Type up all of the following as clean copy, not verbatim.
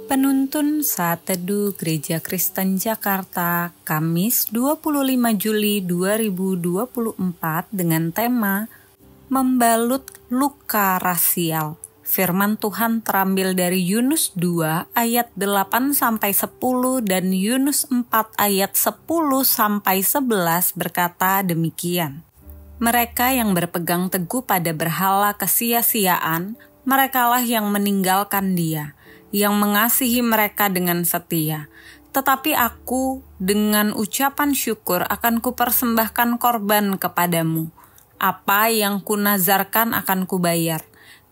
Penuntun Saat Teduh Gereja Kristen Jakarta, Kamis 25 Juli 2024 dengan tema Membalut Luka Rasial. Firman Tuhan terambil dari Yunus 2 ayat 8-10 dan Yunus 4 ayat 10-11 berkata demikian. Mereka yang berpegang teguh pada berhala kesia-siaan, merekalah yang meninggalkan Dia, yang mengasihi mereka dengan setia. Tetapi aku dengan ucapan syukur akan kupersembahkan korban kepadamu. Apa yang kunazarkan akan kubayar.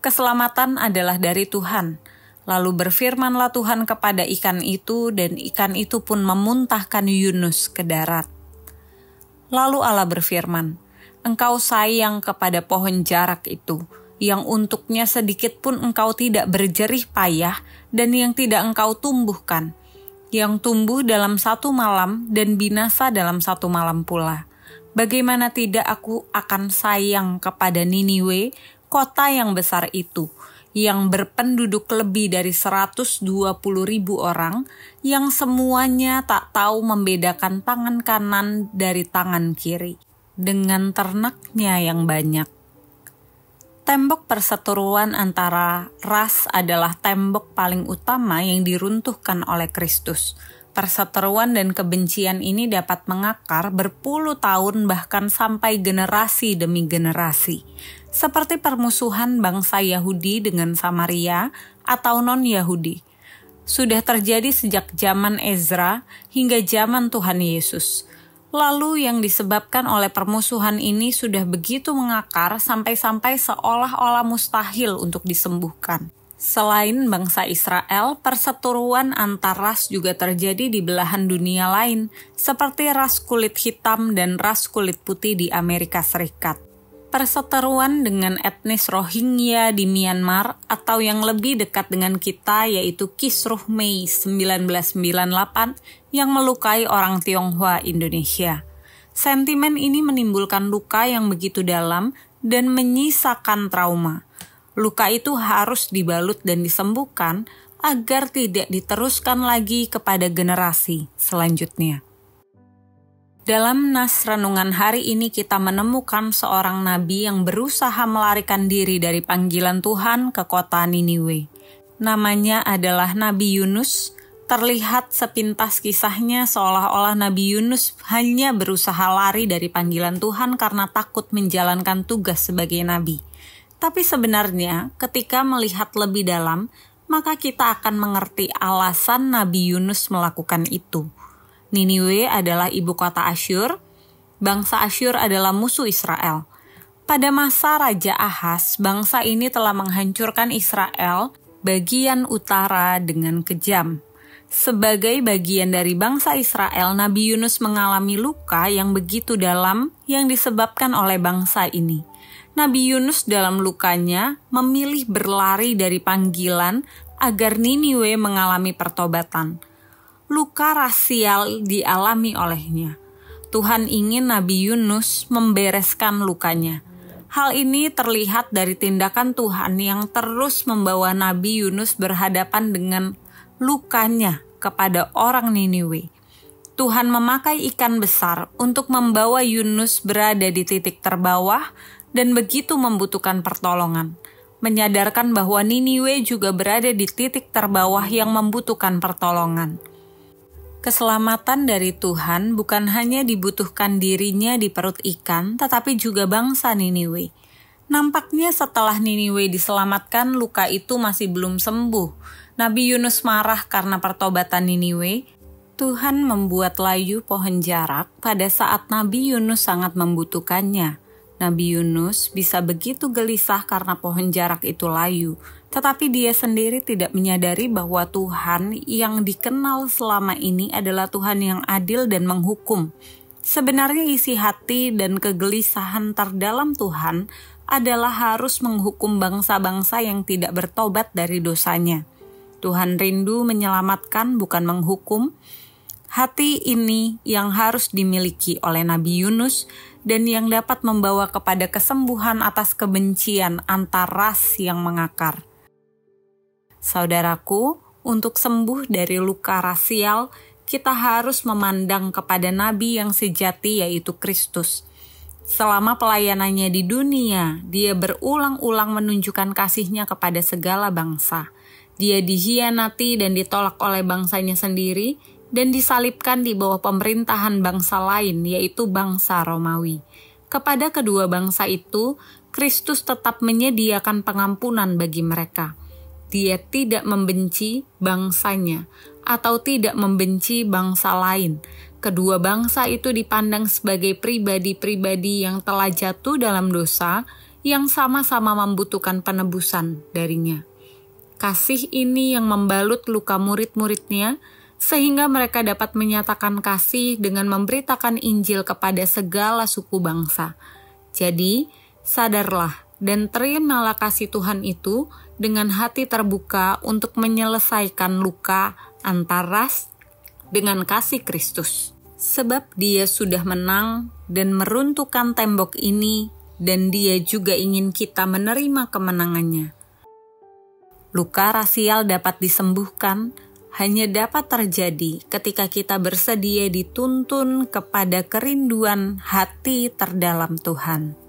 Keselamatan adalah dari Tuhan. Lalu berfirmanlah Tuhan kepada ikan itu, dan ikan itu pun memuntahkan Yunus ke darat. Lalu Allah berfirman, engkau sayang kepada pohon jarak itu, yang untuknya sedikit pun engkau tidak berjerih payah, dan yang tidak engkau tumbuhkan, yang tumbuh dalam satu malam dan binasa dalam satu malam pula. Bagaimana tidak aku akan sayang kepada Niniwe, kota yang besar itu, yang berpenduduk lebih dari 120.000 orang, yang semuanya tak tahu membedakan tangan kanan dari tangan kiri, dengan ternaknya yang banyak. Tembok perseteruan antara ras adalah tembok paling utama yang diruntuhkan oleh Kristus. Perseteruan dan kebencian ini dapat mengakar berpuluh tahun bahkan sampai generasi demi generasi. Seperti permusuhan bangsa Yahudi dengan Samaria atau non-Yahudi. Sudah terjadi sejak zaman Ezra hingga zaman Tuhan Yesus. Lalu yang disebabkan oleh permusuhan ini sudah begitu mengakar sampai-sampai seolah-olah mustahil untuk disembuhkan. Selain bangsa Israel, perseteruan antar ras juga terjadi di belahan dunia lain, seperti ras kulit hitam dan ras kulit putih di Amerika Serikat. Perseteruan dengan etnis Rohingya di Myanmar atau yang lebih dekat dengan kita yaitu Kisruh Mei 1998 yang melukai orang Tionghoa Indonesia. Sentimen ini menimbulkan luka yang begitu dalam dan menyisakan trauma. Luka itu harus dibalut dan disembuhkan agar tidak diteruskan lagi kepada generasi selanjutnya. Dalam nas renungan hari ini kita menemukan seorang nabi yang berusaha melarikan diri dari panggilan Tuhan ke kota Niniwe. Namanya adalah Nabi Yunus. Terlihat sepintas kisahnya seolah-olah Nabi Yunus hanya berusaha lari dari panggilan Tuhan karena takut menjalankan tugas sebagai nabi. Tapi sebenarnya ketika melihat lebih dalam, maka kita akan mengerti alasan Nabi Yunus melakukan itu. Niniwe adalah ibu kota Asyur. Bangsa Asyur adalah musuh Israel. Pada masa Raja Ahaz, bangsa ini telah menghancurkan Israel bagian utara dengan kejam. Sebagai bagian dari bangsa Israel, Nabi Yunus mengalami luka yang begitu dalam yang disebabkan oleh bangsa ini. Nabi Yunus dalam lukanya memilih berlari dari panggilan agar Niniwe mengalami pertobatan. Luka rasial dialami olehnya. Tuhan ingin Nabi Yunus membereskan lukanya. Hal ini terlihat dari tindakan Tuhan yang terus membawa Nabi Yunus berhadapan dengan lukanya kepada orang Niniwe. Tuhan memakai ikan besar untuk membawa Yunus berada di titik terbawah dan begitu membutuhkan pertolongan, menyadarkan bahwa Niniwe juga berada di titik terbawah yang membutuhkan pertolongan. Keselamatan dari Tuhan bukan hanya dibutuhkan dirinya di perut ikan, tetapi juga bangsa Niniwe. Nampaknya setelah Niniwe diselamatkan, luka itu masih belum sembuh. Nabi Yunus marah karena pertobatan Niniwe. Tuhan membuat layu pohon jarak pada saat Nabi Yunus sangat membutuhkannya. Nabi Yunus bisa begitu gelisah karena pohon jarak itu layu, tetapi dia sendiri tidak menyadari bahwa Tuhan yang dikenal selama ini adalah Tuhan yang adil dan menghukum. Sebenarnya isi hati dan kegelisahan terdalam Tuhan adalah harus menghukum bangsa-bangsa yang tidak bertobat dari dosanya. Tuhan rindu menyelamatkan, bukan menghukum. Hati ini yang harus dimiliki oleh Nabi Yunus dan yang dapat membawa kepada kesembuhan atas kebencian antar ras yang mengakar. Saudaraku, Untuk sembuh dari luka rasial, kita harus memandang kepada nabi yang sejati, yaitu Kristus. Selama pelayanannya di dunia, dia berulang-ulang menunjukkan kasih-Nya kepada segala bangsa. Dia dikhianati dan ditolak oleh bangsanya sendiri dan disalibkan di bawah pemerintahan bangsa lain, yaitu bangsa Romawi. Kepada kedua bangsa itu, Kristus tetap menyediakan pengampunan bagi mereka. Dia tidak membenci bangsanya atau tidak membenci bangsa lain. Kedua bangsa itu dipandang sebagai pribadi-pribadi yang telah jatuh dalam dosa, yang sama-sama membutuhkan penebusan darinya. Kasih ini yang membalut luka murid-muridnya, sehingga mereka dapat menyatakan kasih dengan memberitakan Injil kepada segala suku bangsa. Jadi, sadarlah dan terimalah kasih Tuhan itu dengan hati terbuka untuk menyelesaikan luka antar ras dengan kasih Kristus. Sebab Dia sudah menang dan meruntuhkan tembok ini, dan Dia juga ingin kita menerima kemenangannya. Luka rasial dapat disembuhkan, hanya dapat terjadi ketika kita bersedia dituntun kepada kerinduan hati terdalam Tuhan.